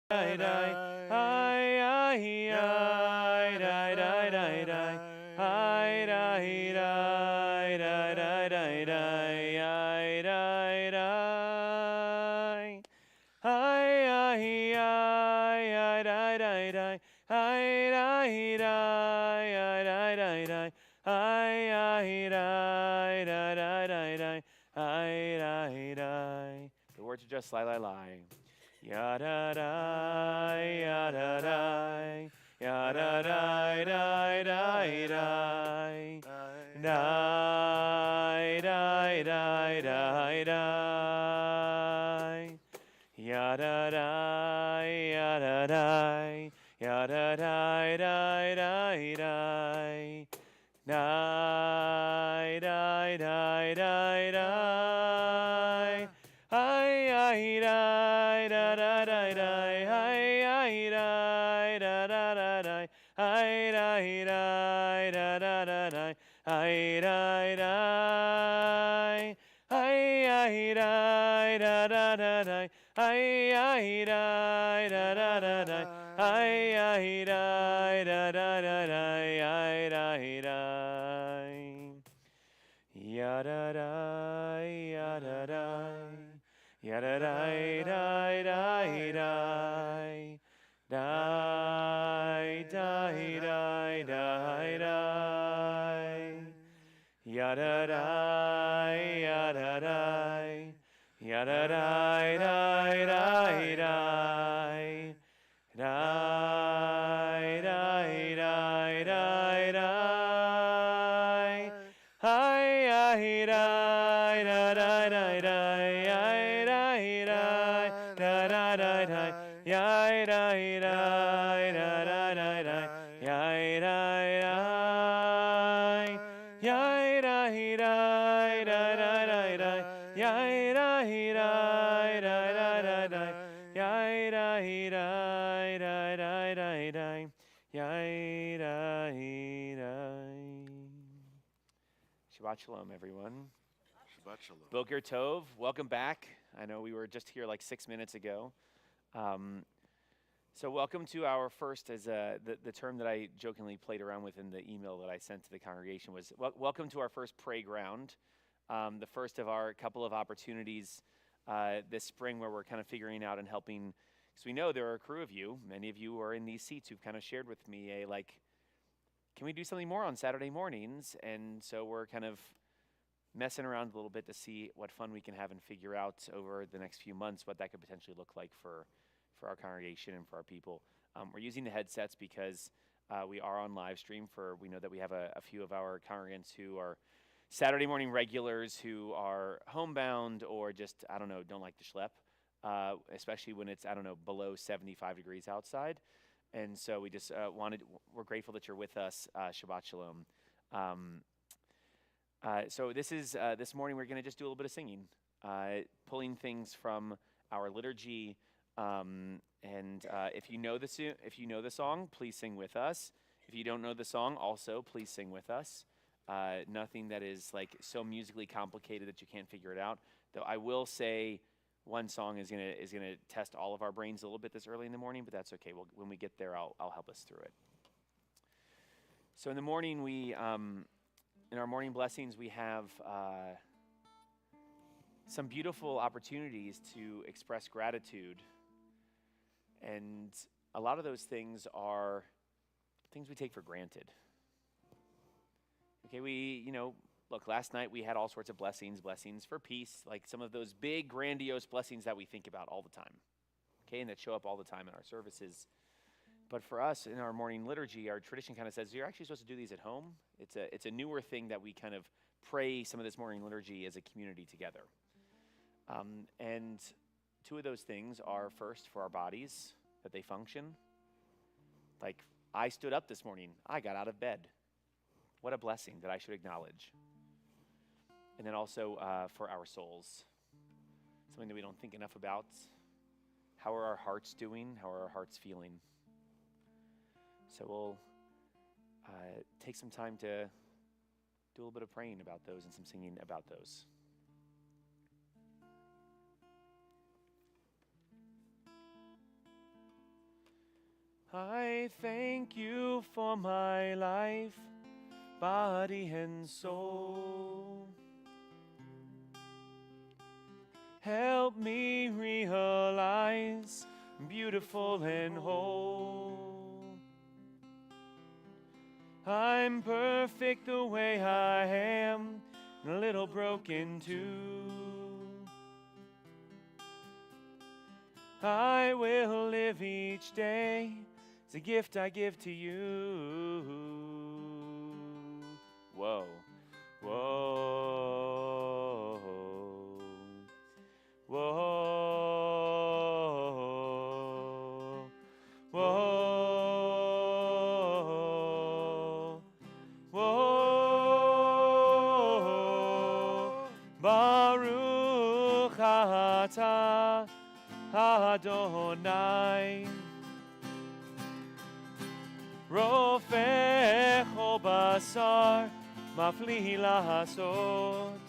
The words are just lie, lie, lie. Ya-da-da, ya-da-da, ya-da-da, da, da, da, da, da, da, da, da, ya-da-da, ya-da-da, ya-da-da, da, da, da, die, die, die, die, die. Hi, hi, die, da, da, die, die. Hi, hi, die, da, da, da, die. Hi, die, die, da, da, da, die. Hi, die, die. Hi, hi, die, da, da, da, die. Hi, hi, die, da, da, da, die. Hi, hi, die, da, da, da, die. Hi, die, die. Ya da da, ya da da, ya da da, da da da, da da da da, ya da da, ya da da, ya da da da da da. Da da da da da. Hi hi da da da da da da da da da da. Ya da da da da da da. Ya da da. Ya da da da da da. Ya da da da da da. Yai da da da da da da. Yai da da. Shabbat shalom, everyone. Shabbat shalom. Boker Tov, welcome back. I know we were just here like 6 minutes ago. So welcome to our first, as the term that I jokingly played around with in the email that I sent to the congregation was, welcome to our first pray ground, the first of our couple of opportunities this spring where we're kind of figuring out and helping, because we know there are a crew of you, many of you are in these seats who've kind of shared with me can we do something more on Saturday mornings? And so we're kind of messing around a little bit to see what fun we can have and figure out over the next few months what that could potentially look like for our congregation and for our people. We're using the headsets because we are on live stream we know that we have a few of our congregants who are Saturday morning regulars who are homebound or just, don't like to schlep, especially when it's, below 75 degrees outside. And so we just we're grateful that you're with us. Shabbat shalom. So this morning we're going to just do a little bit of singing, pulling things from our liturgy. And if you know the song, please sing with us. If you don't know the song, also please sing with us. Nothing that is so musically complicated that you can't figure it out. Though I will say one song is gonna test all of our brains a little bit this early in the morning, but that's okay. When we get there, I'll help us through it. So in the morning, in our morning blessings, we have some beautiful opportunities to express gratitude. And a lot of those things are things we take for granted. Okay, look, last night we had all sorts of blessings for peace, like some of those big, grandiose blessings that we think about all the time, okay, and that show up all the time in our services. But for us, in our morning liturgy, our tradition kind of says you're actually supposed to do these at home. It's a newer thing that we kind of pray some of this morning liturgy as a community together. And two of those things are first for our bodies, that they function. Like, I stood up this morning. I got out of bed. What a blessing that I should acknowledge. And then also for our souls, something that we don't think enough about. How are our hearts doing? How are our hearts feeling? So we'll take some time to do a little bit of praying about those and some singing about those. I thank you for my life, body and soul. Help me realize beautiful and whole. I'm perfect the way I am, a little broken too. I will live each day as a gift I give to you. Whoa, whoa, whoa, whoa, whoa. Baruch atah Adonai, Rofech kol basar, mafli lahasot.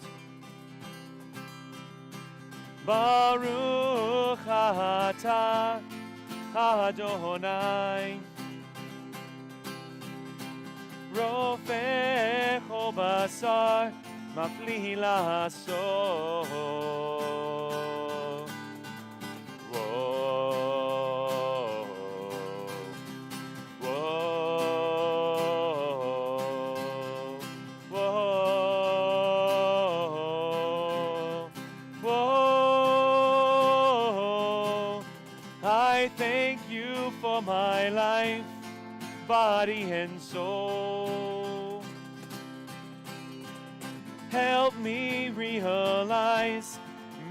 Baruch atah Adonai, Rofech kol basar, mafli lahasot. I thank you for my life, body and soul. Help me realize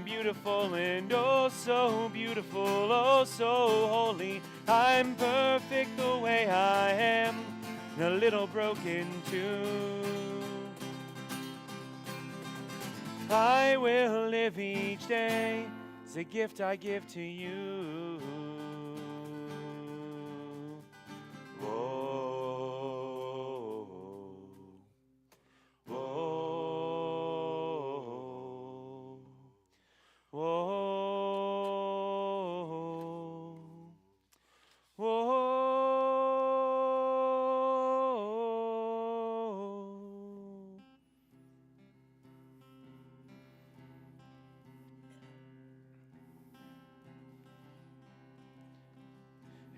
beautiful and oh so beautiful, oh so holy. I'm perfect the way I am, a little broken too. I will live each day as a gift I give to you. Whoa, whoa, whoa, whoa.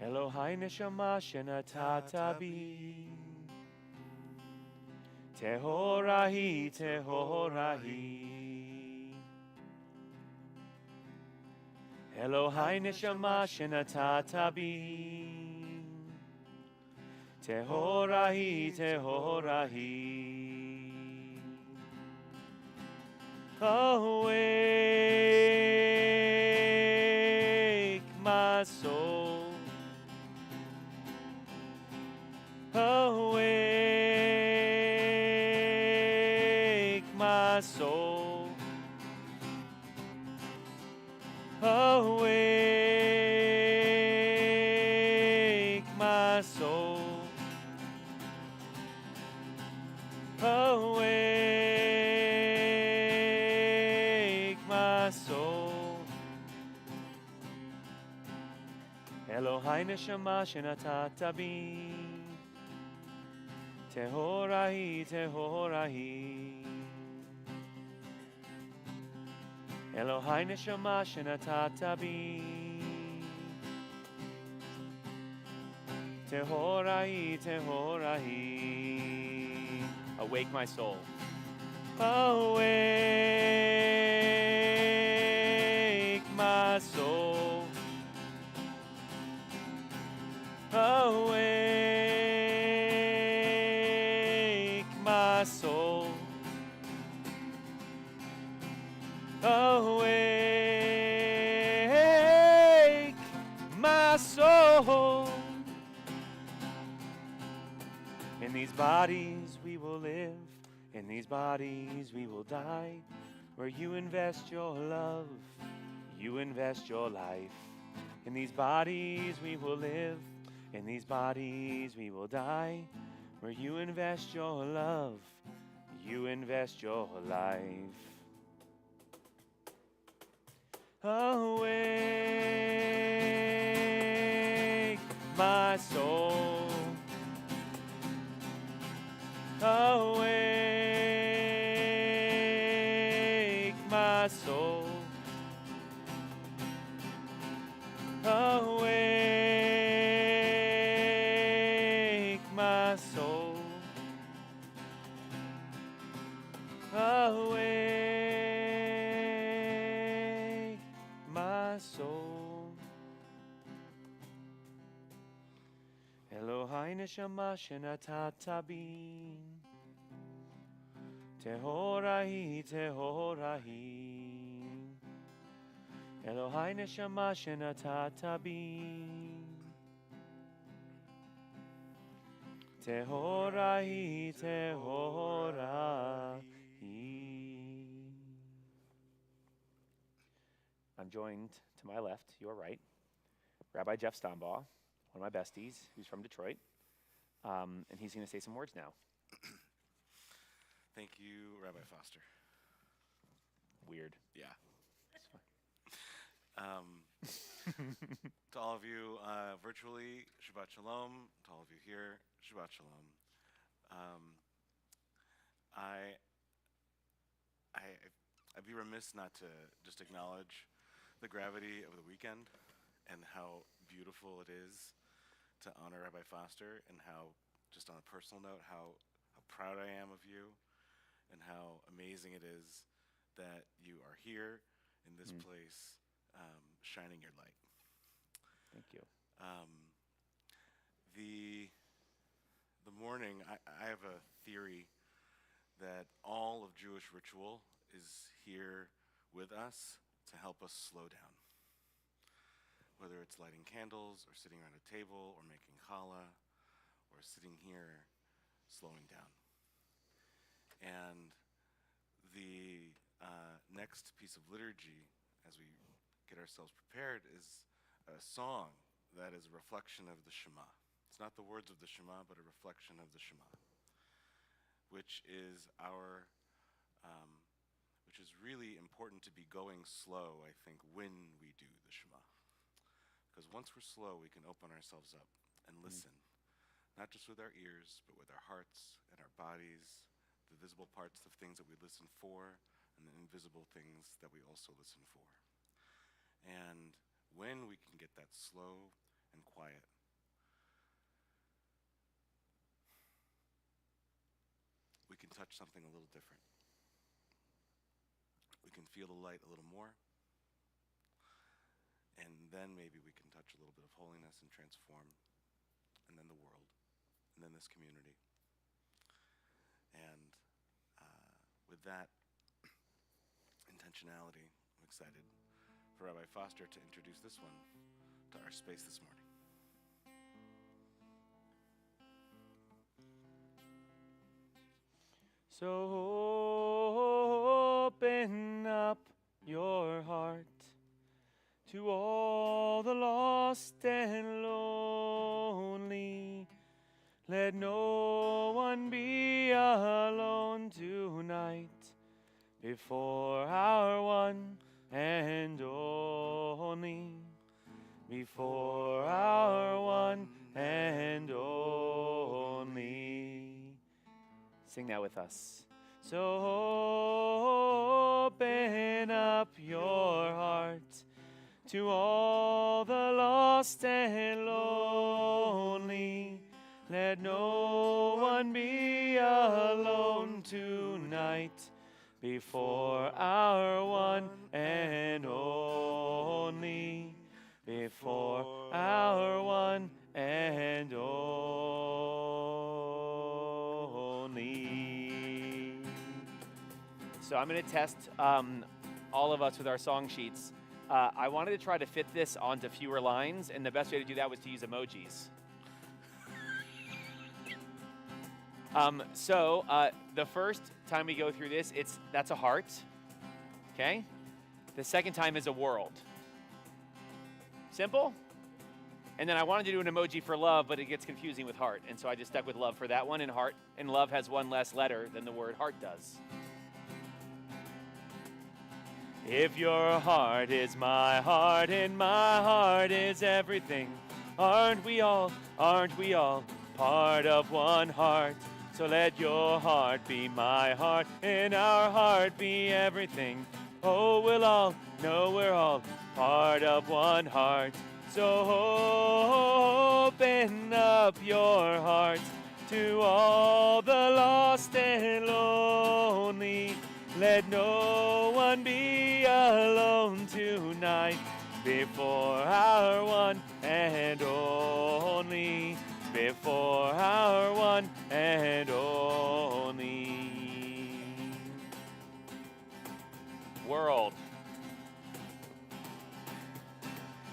Elohai neshama shenatata bi, tehorahi, tehorahi. Elohai neshama shenatata bi, tehorahi, tehorahi. Awake my soul, awake my soul, awake my soul, awake my soul. Elohai neshama shenatata bi, tehorahi, tehorahi. Elohai neshama shenatata bi, tehorahi, tehorahi. Awake my soul. Awake my soul. Awake my soul. Awake my soul. In these bodies we will live, in these bodies we will die. Where you invest your love, you invest your life. In these bodies we will live, in these bodies we will die. Where you invest your love, you invest your life. Awake my soul. Awake, my soul. Awake, my soul. Awake, my soul. Elohai neshama shenatatabin. Tehorahi, tehorahi. Elohai neshama shenatatabin. Tehorahi, tehorahi. I'm joined to my left, your right, Rabbi Jeff Stombaugh, one of my besties, who's from Detroit, and he's going to say some words now. Thank you, Rabbi Foster. Weird. Yeah. To all of you virtually, Shabbat Shalom. To all of you here, Shabbat Shalom. I'd be remiss not to just acknowledge the gravity of the weekend and how beautiful it is to honor Rabbi Foster, and how, just on a personal note, how proud I am of you, and how amazing it is that you are here in this place, shining your light. Thank you. The morning, I have a theory that all of Jewish ritual is here with us to help us slow down. Whether it's lighting candles, or sitting around a table, or making challah, or sitting here, slowing down. And the next piece of liturgy, as we get ourselves prepared, is a song that is a reflection of the Shema. It's not the words of the Shema, but a reflection of the Shema, which is which is really important to be going slow, I think, when we do the Shema. Because once we're slow, we can open ourselves up and listen, not just with our ears, but with our hearts and our bodies, the visible parts of things that we listen for, and the invisible things that we also listen for. And when we can get that slow and quiet, we can touch something a little different. We can feel the light a little more, and then maybe we can touch a little bit of holiness and transform, and then the world, and then this community. And with that intentionality, I'm excited for Rabbi Foster to introduce this one to our space this morning. So open up your heart to all the lost and lonely. Let no one be alone tonight before our one and only. Before our one and only. Sing that with us. So open up your heart to all the lost and lonely. Let no one be alone tonight before our one and only. Before our one and only. So I'm going to test all of us with our song sheets. I wanted to try to fit this onto fewer lines, and the best way to do that was to use emojis. So the first time we go through this, that's a heart, okay? The second time is a world. Simple? And then I wanted to do an emoji for love, but it gets confusing with heart, and so I just stuck with love for that one, and heart, and love has one less letter than the word heart does. If your heart is my heart, and my heart is everything, Aren't we all part of one heart? So let your heart be my heart and our heart be everything. Oh, we'll all know we're all part of one heart. So open up your heart to all the lost and lonely. Let no one be alone tonight before our one and only, before our one and only. World.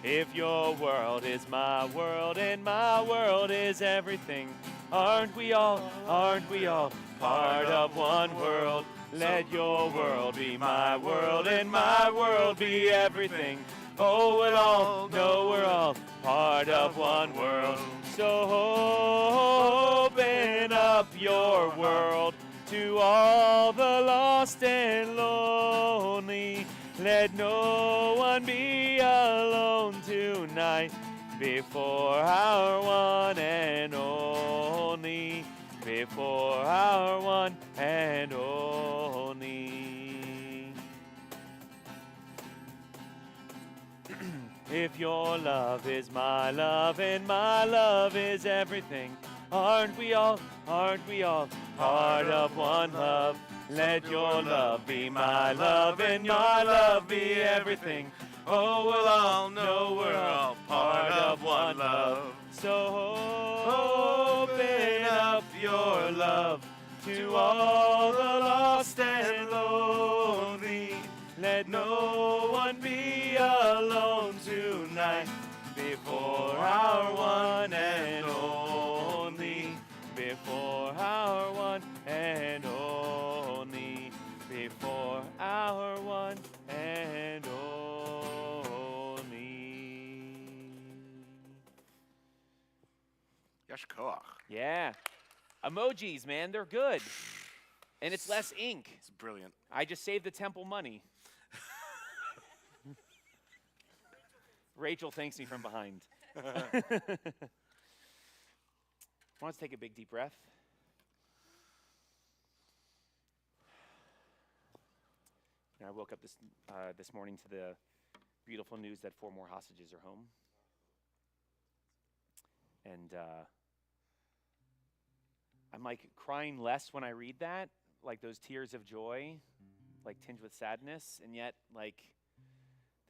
If your world is my world and my world is everything, aren't we all part of one world? Let your world be my world and my world be everything. Oh, we'll all know we're all part of one world. So open up your world to all the lost and lonely. Let no one be alone tonight before our one and only, before our one and only. If your love is my love and my love is everything, aren't we all part of one love? Let your love be my love and my love be everything. Oh, we'll all know we're all part of one love. So open up your love to all the lost and lonely. Let no one be alone tonight before our one and only, before our one and only, before our one and only. Yesh koach. Yeah. Emojis, man, they're good. And it's less ink. It's brilliant. I just saved the temple money. Rachel thanks me from behind. Let's take a big deep breath. And I woke up this morning to the beautiful news that 4 more hostages are home. And I'm like crying less when I read that, like those tears of joy, like tinged with sadness, and yet like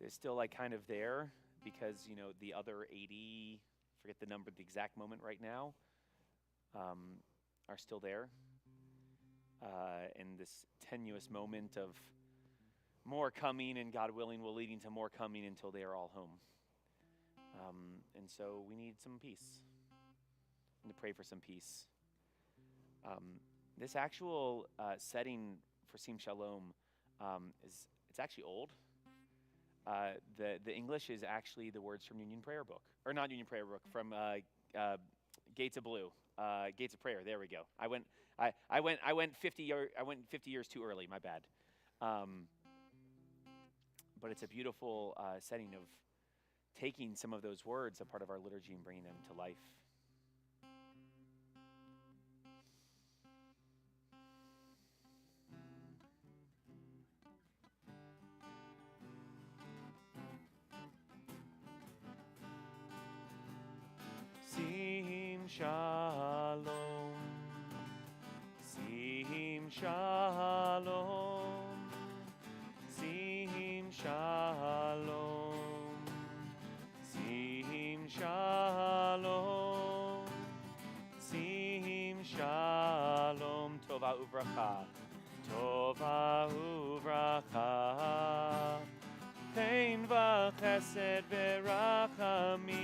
they're still like kind of there because, you know, the other 80, forget the number, the exact moment right now, are still there. In this tenuous moment of more coming, and God willing will leading to more coming until they are all home. And so we need some peace and to pray for some peace. This actual setting for Sim Shalom it's actually old. The English is actually the words from Union Prayer Book, or not Union Prayer Book, from Gates of Blue, Gates of Prayer. There we go. I went 50 years too early. My bad. But it's a beautiful setting of taking some of those words, a part of our liturgy, and bringing them to life. Sim Shalom, Sim Shalom, Sim Shalom, Sim Shalom, Sim Shalom, Tova Uvracha, Tova Uvracha, Chain v'chesed v'rachamim,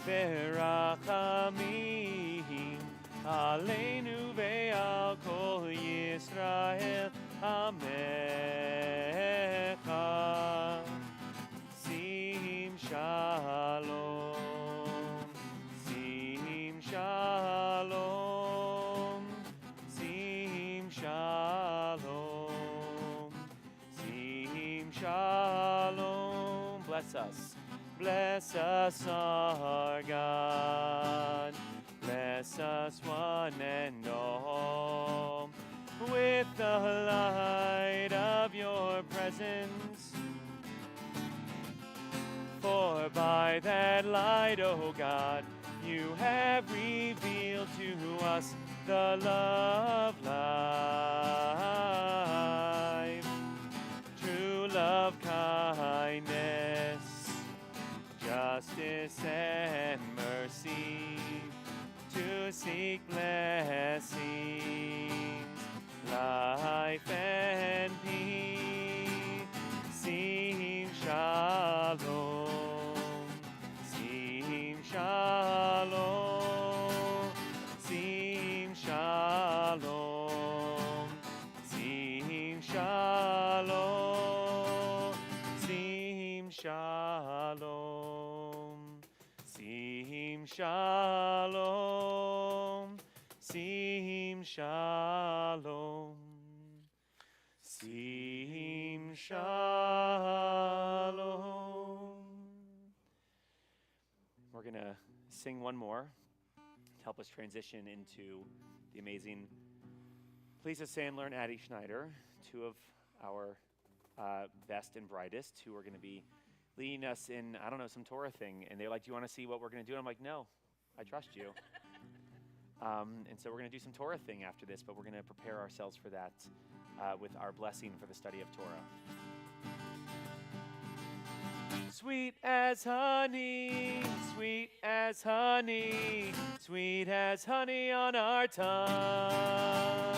Berachamim Aleinu ve'al kol Yisrael Amecha. Sim Shalom, Sim Shalom, Sim Shalom, Sim Shalom. Bless bless us. Bless us, our God. Bless us one and all with the light of your presence. For by that light, O God, you have revealed to us the love life, true love, kindness, justice, and mercy, to seek blessings, life, and peace. Sing shalom, sing shalom, sing shalom, sing shalom, sing shalom, sing shalom, sing shalom, sing shalom. We're going to sing one more to help us transition into the amazing Please Us Sandler and Addie Schneider, two of our best and brightest, who are going to be leading us in, I don't know, some Torah thing. And they're like, do you want to see what we're going to do? And I'm like, no, I trust you. And so we're going to do some Torah thing after this, but we're going to prepare ourselves for that with our blessing for the study of Torah. Sweet as honey, sweet as honey, sweet as honey on our tongue.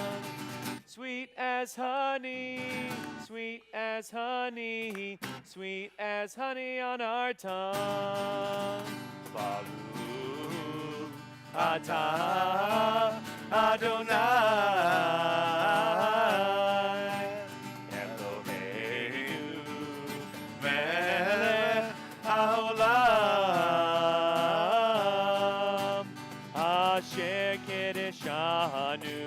Sweet as honey, sweet as honey, sweet as honey on our tongue. Baruch atah Adonai Eloheinu melech haolam asher kiddushanu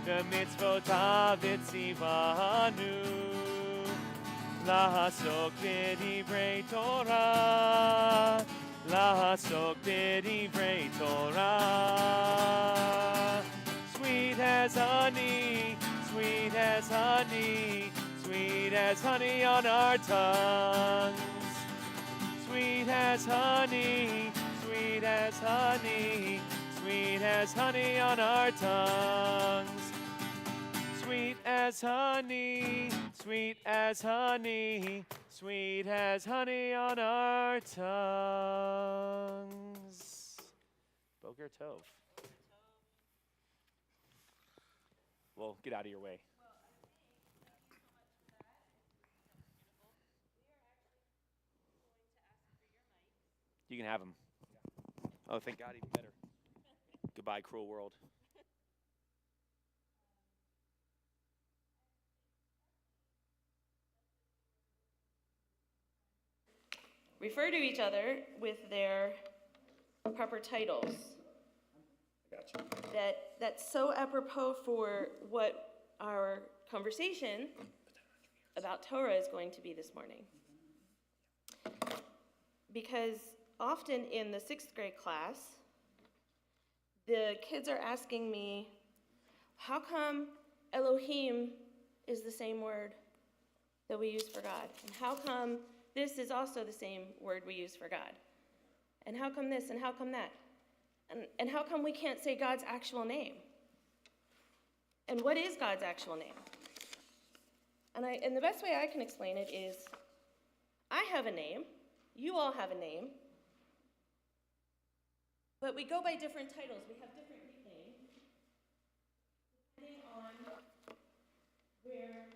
b'mitzvotav v'tzivanu la'asok b'divrei Torah la'asok b'divrei Torah. Sweet as honey, sweet as honey, sweet as honey on our tongues. Sweet as honey, sweet as honey, sweet as honey on our tongues. Sweet as honey, sweet as honey, sweet as honey on our tongues. Boker Tov. Well, get out of your way. You can have them. Oh, thank God, even better. Goodbye, cruel world. Refer to each other with their proper titles. Gotcha. That's so apropos for what our conversation about Torah is going to be this morning. Because often in the 6th grade class, the kids are asking me, how come Elohim is the same word that we use for God? And how come this is also the same word we use for God? And how come this, and how come that? And how come we can't say God's actual name? And what is God's actual name? And the best way I can explain it is, I have a name, you all have a name, but we go by different titles. We have different nicknames, depending on where...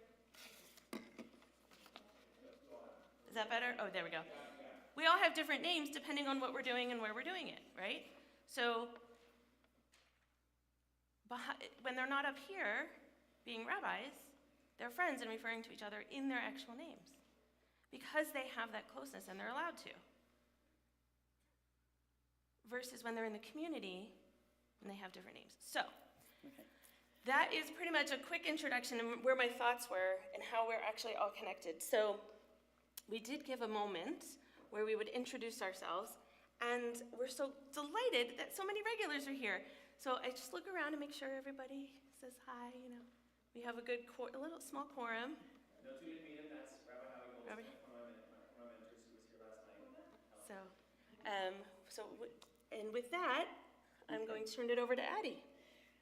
Is that better? Oh, there we go. We all have different names depending on what we're doing and where we're doing it, right? So when they're not up here being rabbis, they're friends and referring to each other in their actual names because they have that closeness and they're allowed to. Versus when they're in the community and they have different names. So that is pretty much a quick introduction and where my thoughts were and how we're actually all connected. So we did give a moment where we would introduce ourselves, and we're so delighted that so many regulars are here. So I just look around and make sure everybody says hi, We have a good, a little small quorum. No two didn't meet him, that's Rabbi Howie Rabbi- Goldsmith, one of my mentors who was here last night. And with that, I'm going to turn it over to Addie.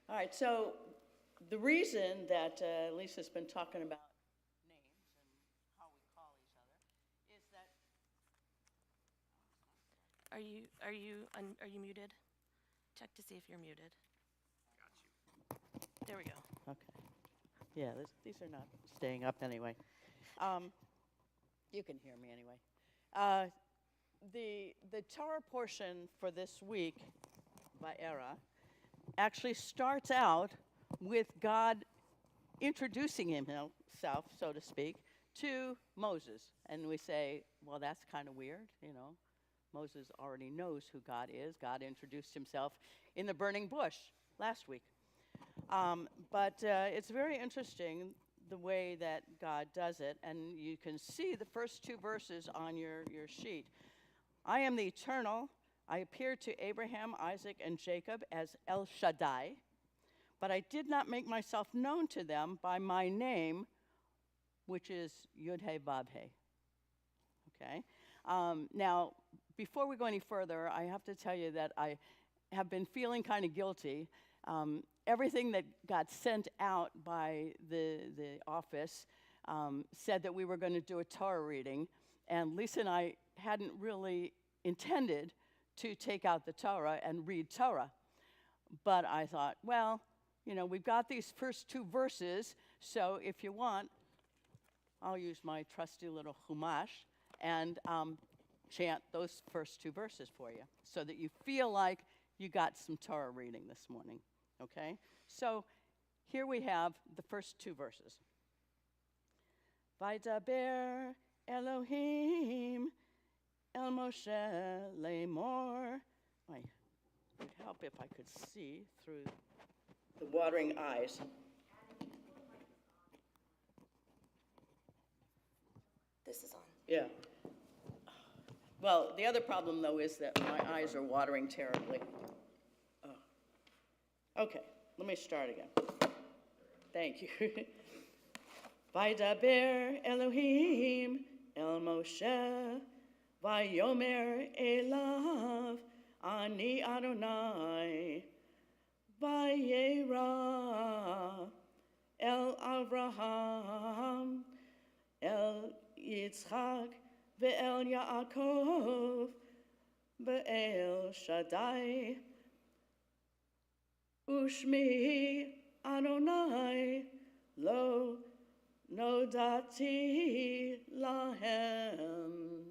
All right, so the reason that Lisa's been talking about names and how we call each other is that. Are you muted? Check to see if you're muted. Got you. There we go. Okay. Yeah, these are not staying up anyway. You can hear me anyway. The Torah portion for this week, Va'era, actually starts out with God introducing himself, so to speak, to Moses. And we say, well, that's kind of weird, Moses already knows who God is. God introduced himself in the burning bush last week. But it's very interesting the way that God does it. And you can see the first two verses on your sheet. I am the Eternal. I appeared to Abraham, Isaac, and Jacob as El Shaddai, but I did not make myself known to them by my name, which is Yud-He-Vav-He. Okay? Now, before we go any further, I have to tell you that I have been feeling kind of guilty. Everything that got sent out by the office said that we were going to do a Torah reading, and Lisa and I hadn't really intended to take out the Torah and read Torah. But I thought, well, we've got these first two verses, so if you want, I'll use my trusty little Chumash and chant those first two verses for you so that you feel like you got some Torah reading this morning, okay? So here we have the first two verses. Vaydaber Elohim El Moshe Lemor. It would help if I could see through the watering eyes. This is on. Yeah. Well, the other problem, though, is that my eyes are watering terribly. Oh. Okay, let me start again. Thank you. Vaydaber Elohim El Moshe Vayomer Elav Ani Adonai Vayera El Avraham El Yitzchak Ve'el Yaakov Ve'el Shaddai Ushmi Adonai Lo Nodati Lahem.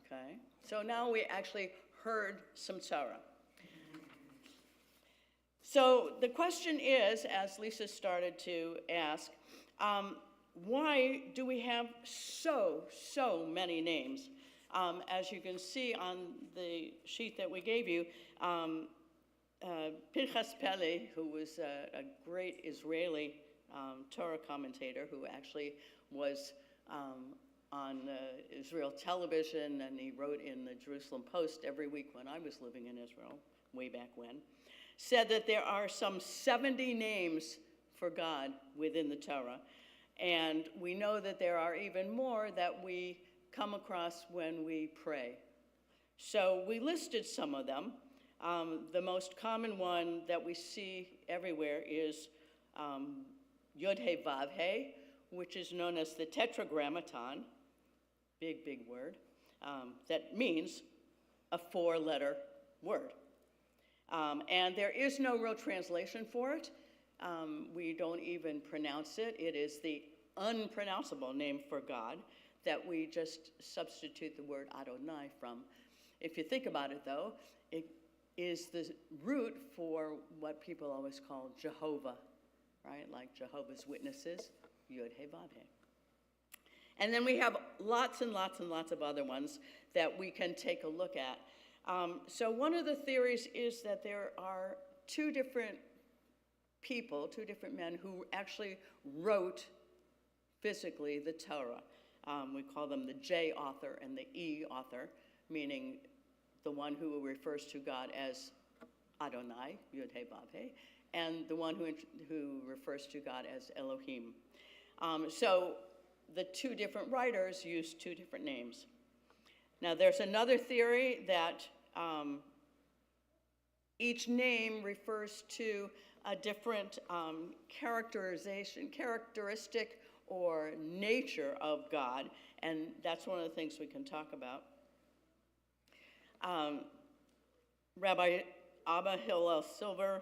Okay, so now we actually heard some Torah. So the question is, as Lisa started to ask, why do we have so many names? As you can see on the sheet that we gave you, Pinchas Pele, who was a great Israeli Torah commentator who actually was on Israel television, and he wrote in the Jerusalem Post every week when I was living in Israel, way back when, said that there are some 70 names for God within the Torah. And we know that there are even more that we come across when we pray. So we listed some of them. The most common one that we see everywhere is Yod-He-Vav-He, which is known as the Tetragrammaton, big word, that means a four-letter word. And there is no real translation for it. We don't even pronounce it. It is the unpronounceable name for God that we just substitute the word Adonai from. If you think about it, though, it is the root for what people always call Jehovah, right? Like Jehovah's Witnesses, Yod-He-Vav-He. And then we have lots and lots and lots of other ones that we can take a look at. So one of the theories is that there are two different people, two different men who actually wrote physically the Torah. We call them the J author and the E author, meaning the one who refers to God as Adonai, Yud-He, Vav-He, and the one who refers to God as Elohim. So the two different writers use two different names. Now there's another theory that each name refers to a different characteristic or nature of God, and that's one of the things we can talk about. Rabbi Abba Hillel Silver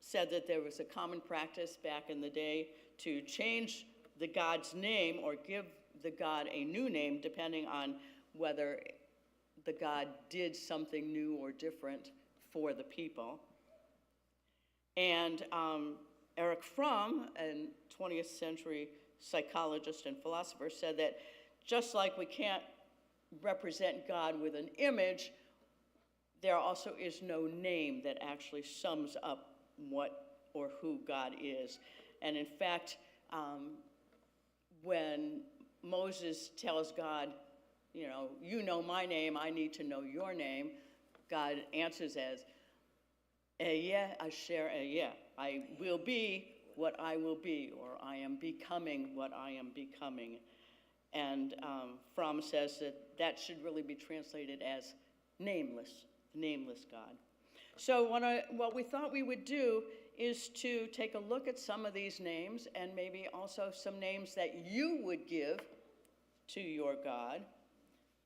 said that there was a common practice back in the day to change the God's name or give the God a new name depending on whether the God did something new or different for the people. And Erich Fromm, a 20th century psychologist and philosopher, said that just like we can't represent God with an image, there also is no name that actually sums up what or who God is. And in fact, when Moses tells God, you know my name, I need to know your name, God answers as, Ehyeh asher ehyeh. I will be what I will be, or I am becoming what I am becoming. And Fromm says that should really be translated as nameless God. So what we thought we would do is to take a look at some of these names and maybe also some names that you would give to your God,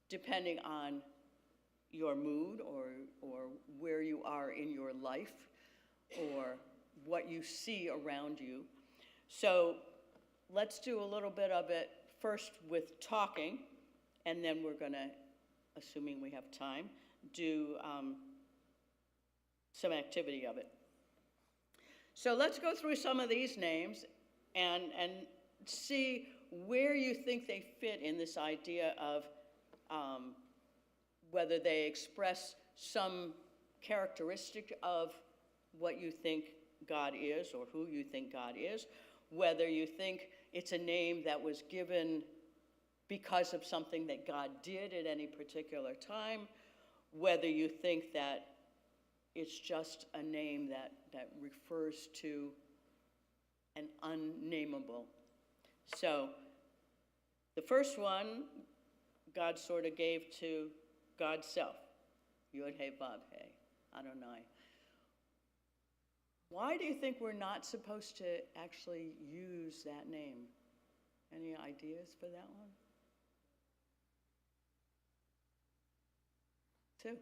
depending on your mood or where you are in your life or what you see around you. So let's do a little bit of it first with talking, and then we're going to, assuming we have time, do some activity of it. So let's go through some of these names and see where you think they fit in this idea of whether they express some characteristic of what you think God is or who you think God is, whether you think it's a name that was given because of something that God did at any particular time, whether you think that it's just a name that refers to an unnameable. So the first one God sort of gave to God's self, Yod-He, Vav-He, Adonai. Why do you think we're not supposed to actually use that name? Any ideas for that one? Two.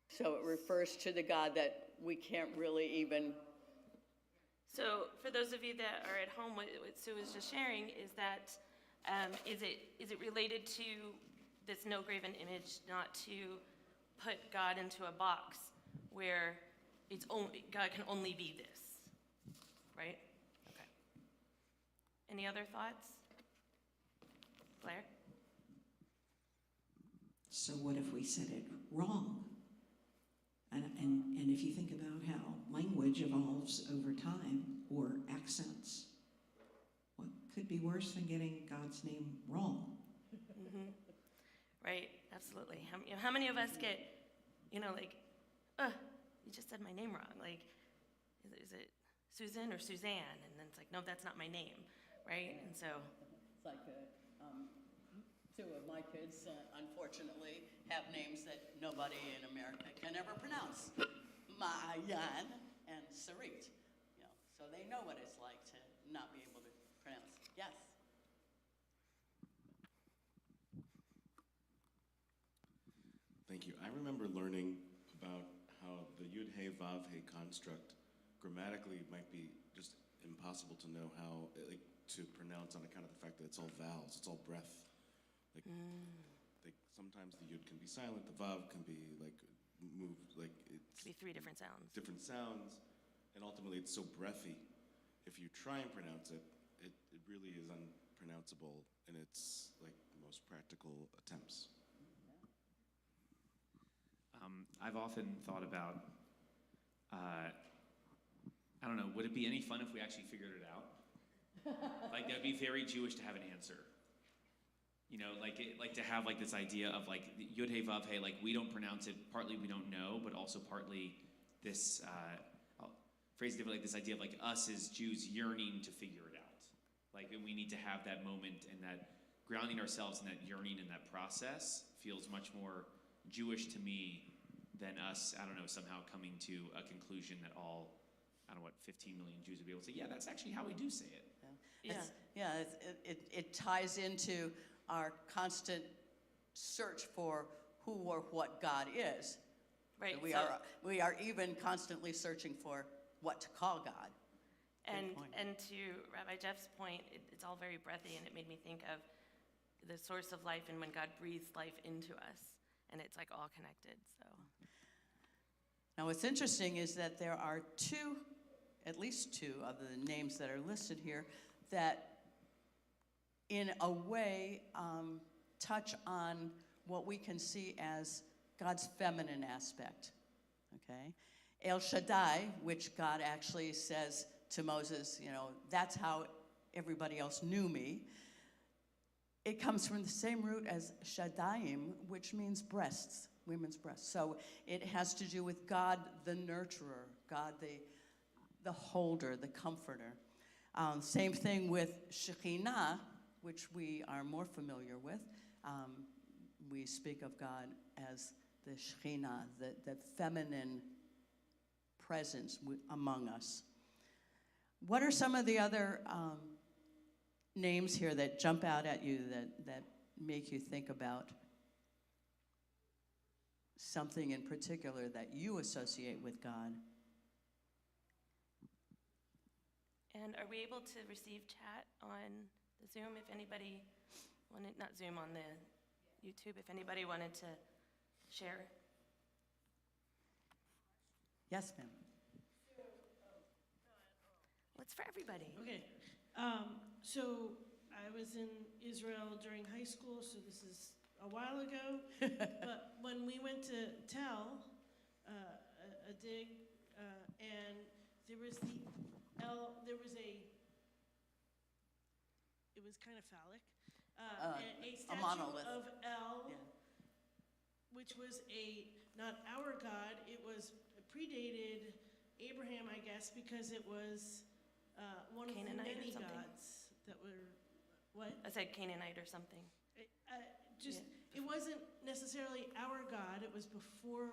So it refers to the God that we can't really even. So for those of you that are at home, what Sue was just sharing is that is it related to this no graven image, not to put God into a box where God can only be this, right? Okay. Any other thoughts? Blair? So what if we said it wrong? And if you think about how language evolves over time, or accents, what could be worse than getting God's name wrong? Mm-hmm. Right, absolutely. How many of us get, like, you just said my name wrong. Like, is it Susan or Suzanne? And then it's like, no, that's not my name, right? And so. It's like two of my kids, unfortunately, have names that nobody in America can ever pronounce. Ma'ayan and Sarit. So they know what it's like to not be able to pronounce. Yes? Thank you. I remember learning about how the Yud-He, Vav-He construct grammatically might be just impossible to know how, to pronounce on account of the fact that it's all vowels, it's all breath. Sometimes the Yud can be silent, the Vav can be moved, it could be three different sounds. Different sounds, and ultimately it's so breathy. If you try and pronounce it, it really is unpronounceable in its like most practical attempts. I've often thought about, I don't know, would it be any fun if we actually figured it out? Like, that'd be very Jewish to have an answer. You know, like to have like this idea of like Yud Hey Vav Hey, like we don't pronounce it, partly we don't know, but also partly this, I'll phrase it differently, like this idea of like us as Jews yearning to figure it out. Like, and we need to have that moment, and that grounding ourselves in that yearning and that process feels much more Jewish to me than us, I don't know, somehow coming to a conclusion that all, I don't know what, 15 million Jews would be able to say, yeah, that's actually how we do say it. It ties into our constant search for who or what God is. Right. We are even constantly searching for what to call God. And to Rabbi Jeff's point, it's all very breathy, and it made me think of the source of life and when God breathes life into us, and it's like all connected. So Now, what's interesting is that there are at least two of the names that are listed here that in a way touch on what we can see as God's feminine aspect, okay? El Shaddai, which God actually says to Moses, you know, that's how everybody else knew me. It comes from the same root as Shaddayim, which means breasts, women's breasts. So it has to do with God the nurturer, God the holder, the comforter. Same thing with Shekhinah, which we are more familiar with. We speak of God as the Shekhinah, the feminine presence among us. What are some of the other names here that jump out at you that make you think about something in particular that you associate with God? And are we able to receive chat on the Zoom if anybody wanted, not Zoom, on the YouTube, if anybody wanted to share? Yes, ma'am. Well, it's for everybody. Okay. So I was in Israel during high school, so this is a while ago. But when we went to Tel, a dig, and there was it was kind of phallic, a statue monolith. of El, Yeah. which was not our God, it was predated Abraham, I guess, because it was one Canaanite of the or many something? gods that were, what? I said Canaanite or something. It wasn't necessarily our God, it was before,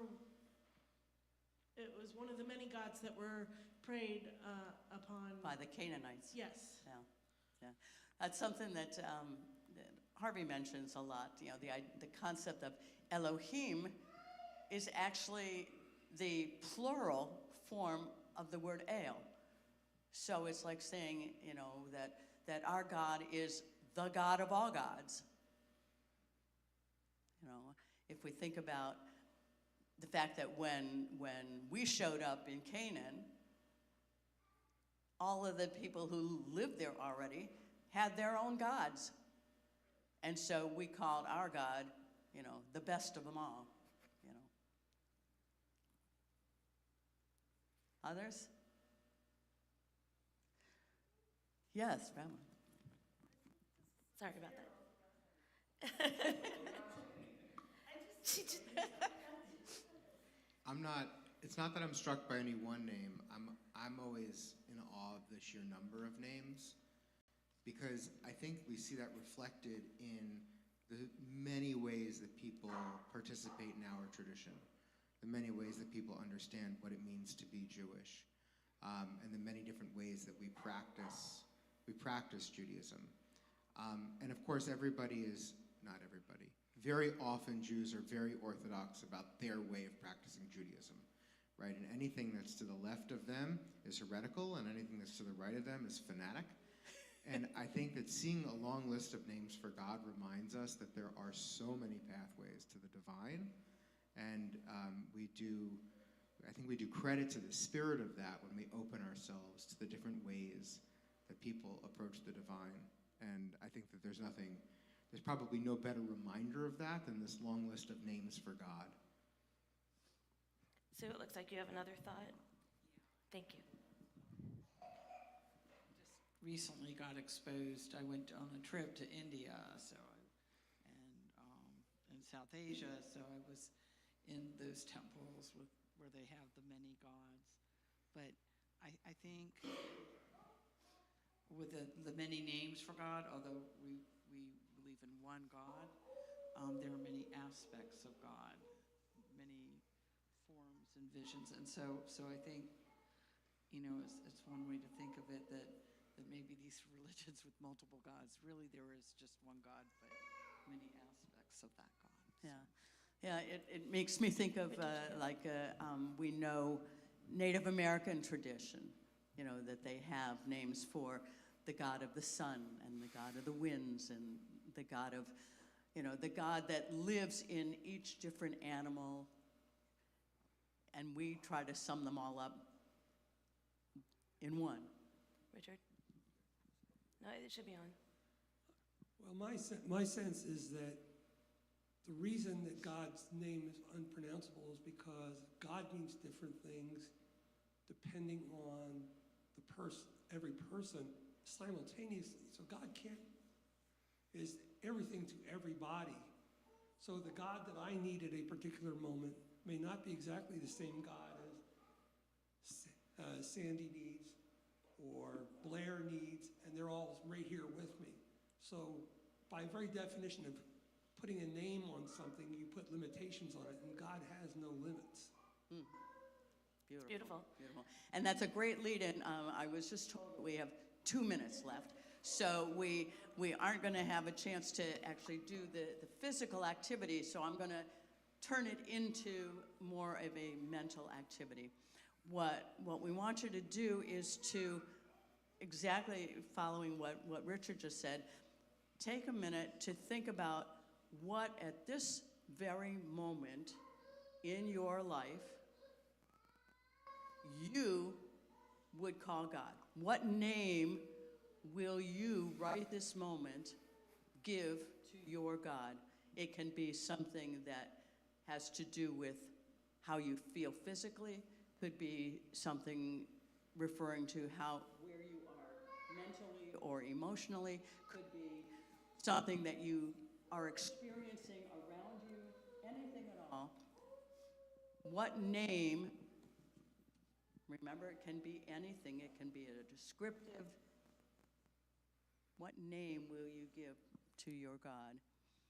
it was one of the many gods that were prayed upon. By the Canaanites. Yes. Yeah. That's something that Harvey mentions a lot. You know, the concept of Elohim is actually the plural form of the word El. So it's like saying, you know, that our God is the God of all gods. You know, if we think about the fact that when we showed up in Canaan, all of the people who lived there already had their own gods. And so we called our God, you know, the best of them all, you know. Others? Yes, Ramon. Sorry about that. It's not that I'm struck by any one name. I'm always in awe of the sheer number of names, because I think we see that reflected in the many ways that people participate in our tradition, the many ways that people understand what it means to be Jewish, and the many different ways that we practice Judaism. And of course, not everybody. Very often Jews are very orthodox about their way of practicing Judaism, right? And anything that's to the left of them is heretical, and anything that's to the right of them is fanatic. And I think that seeing a long list of names for God reminds us that there are so many pathways to the divine, and I think we do credit to the spirit of that when we open ourselves to the different ways that people approach the divine. And I think that there's probably no better reminder of that than this long list of names for God. Sue, it looks like you have another thought. Thank you. Just recently got exposed. I went on a trip to India, in South Asia, so I was in those temples where they have the many gods. But I think with the many names for God, although we believe in one God, there are many aspects of God, many forms and visions. And so I think, it's one way to think of it, that maybe these religions with multiple gods, really there is just one God, but many aspects of that God. Yeah, it makes me think of we know Native American tradition, that they have names for the God of the sun and the God of the winds and the God of, the God that lives in each different animal, and we try to sum them all up in one. Richard? No, it should be on. Well, my sense is that the reason that God's name is unpronounceable is because God means different things depending on every person simultaneously. So God is everything to everybody. So the God that I need at a particular moment may not be exactly the same God as Sandy needs or Blair needs, and they're all right here with me. So by very definition of putting a name on something, you put limitations on it, and God has no limits. Beautiful. And that's a great lead-in. I was just told that we have 2 minutes left, so we aren't going to have a chance to actually do the physical activity, so I'm going to turn it into more of a mental activity. What we want you to do is to, exactly following what Richard just said, take a minute to think about what at this very moment in your life you would call God. What name will you right this moment give to your God? It can be something that has to do with how you feel physically, could be something referring to where you are mentally or emotionally, could be something that you are experiencing around you, anything at all. What name, remember, it can be anything, it can be a descriptive. What name will you give to your God?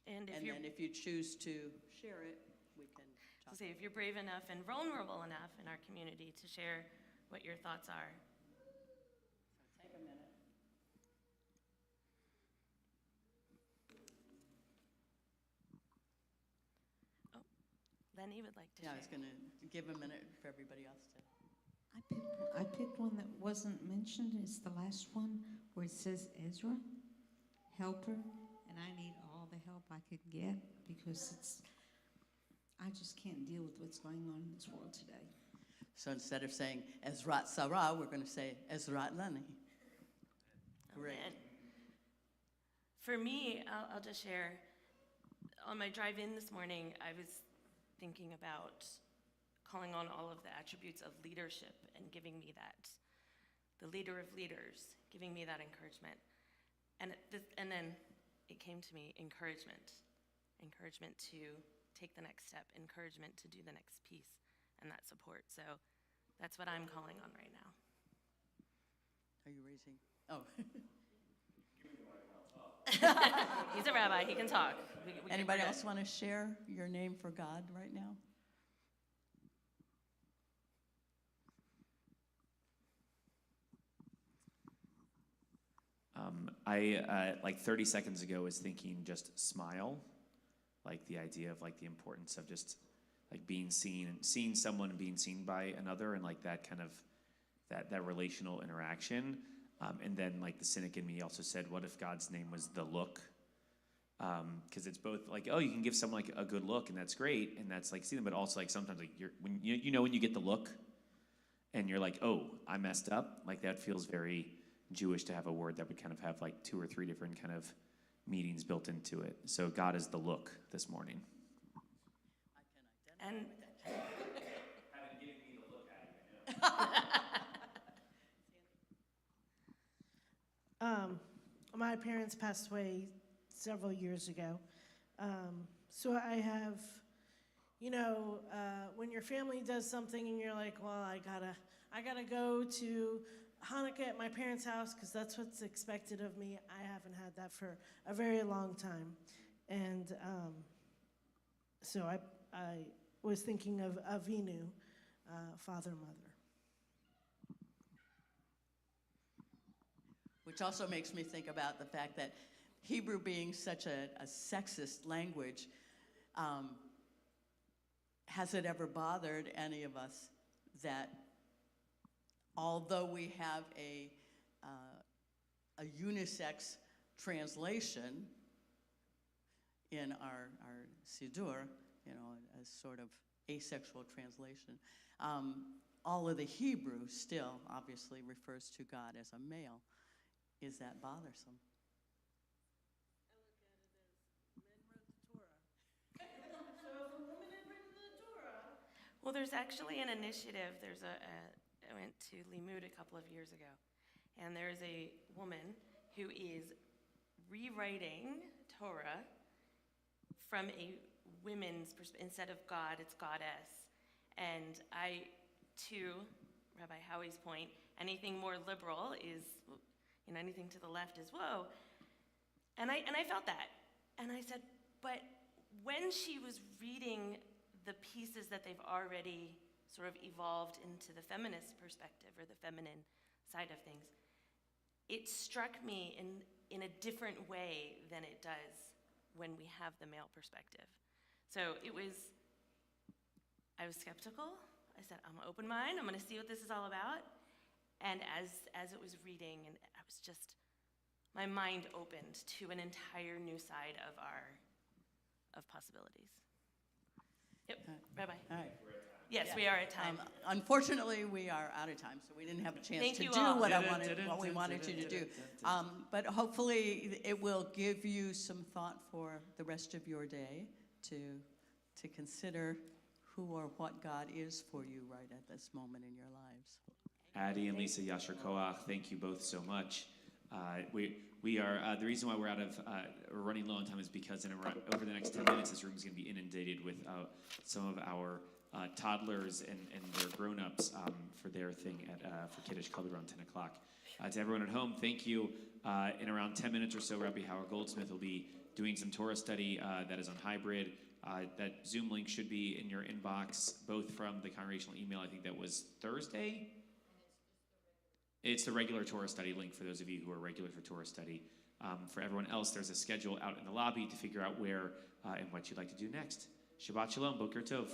And then if you choose to share it, we can talk. If you're brave enough and vulnerable enough in our community to share what your thoughts are. So take a minute. Lenny would like to Yeah, share. I was going to give a minute for everybody else to. I picked one that wasn't mentioned. It's the last one where it says Ezra, helper, and I need all the help I could get because I just can't deal with what's going on in this world today. So instead of saying Ezrat Sarah, we're going to say Ezrat Lenny. Great. And for me, I'll just share. On my drive in this morning, I was thinking about calling on all of the attributes of leadership and giving me that, the leader of leaders, giving me that encouragement. And then it came to me, encouragement to take the next step, encouragement to do the next piece, and that support. So that's what I'm calling on right now. Are you raising? Oh. He's a rabbi, he can talk. Anybody else want to share your name for God right now? I like 30 seconds ago was thinking just smile, like the idea of like the importance of just like being seen and seeing someone and being seen by another, and like that kind of that relational interaction. And then like the cynic in me also said, what if God's name was the look? Because it's both like, oh, you can give someone like a good look and that's great, and that's like see them, but also like sometimes like when you get the look and you're like, oh, I messed up, like that feels very Jewish to have a word that would kind of have like 2 or 3 different kind of meanings built into it. So God is the look this morning. And Haven't given me the look at it. My parents passed away several years ago. So I have, when your family does something and you're like, well, I gotta go to Hanukkah at my parents' house because that's what's expected of me. I haven't had that for a very long time. And so I was thinking of Avinu, father, mother. Which also makes me think about the fact that Hebrew being such a sexist language, has it ever bothered any of us that although we have a unisex translation in our Siddur, a sort of asexual translation, all of the Hebrew still obviously refers to God as a male. Is that bothersome? well, there's actually an initiative. I went to Limud a couple of years ago, and there's a woman who is rewriting Torah from a women's perspective. Instead of God, it's goddess. And I, to Rabbi Howie's point, anything more liberal is, anything to the left is whoa. And I felt that. And I said, but when she was reading the pieces that they've already sort of evolved into the feminist perspective or the feminine side of things, it struck me in a different way than it does when we have the male perspective. So I was skeptical. I said, I'm an open mind. I'm going to see what this is all about. And as it was reading, and I was just, my mind opened to an entire new side of possibilities. Yep, Rabbi. All right. Yes, we are at time. Unfortunately, we are out of time, so we didn't have a chance Thank to you do all. what we wanted you to do. But hopefully, it will give you some thought for the rest of your day to consider who or what God is for you right at this moment in your lives. Addie and Lisa, Yasher Koach, thank you both so much. We are the reason why we're running low on time is because over the next 10 minutes, this room is going to be inundated with some of our toddlers and their grown-ups for their thing for Kiddush Club around 10 o'clock. To everyone at home, thank you. In around 10 minutes or so, Rabbi Howard Goldsmith will be doing some Torah study that is on hybrid. That Zoom link should be in your inbox, both from the congregational email, I think that was Thursday. It's the regular Torah study link for those of you who are regular for Torah study. For everyone else, there's a schedule out in the lobby to figure out where and what you'd like to do next. Shabbat Shalom, Boker Tov.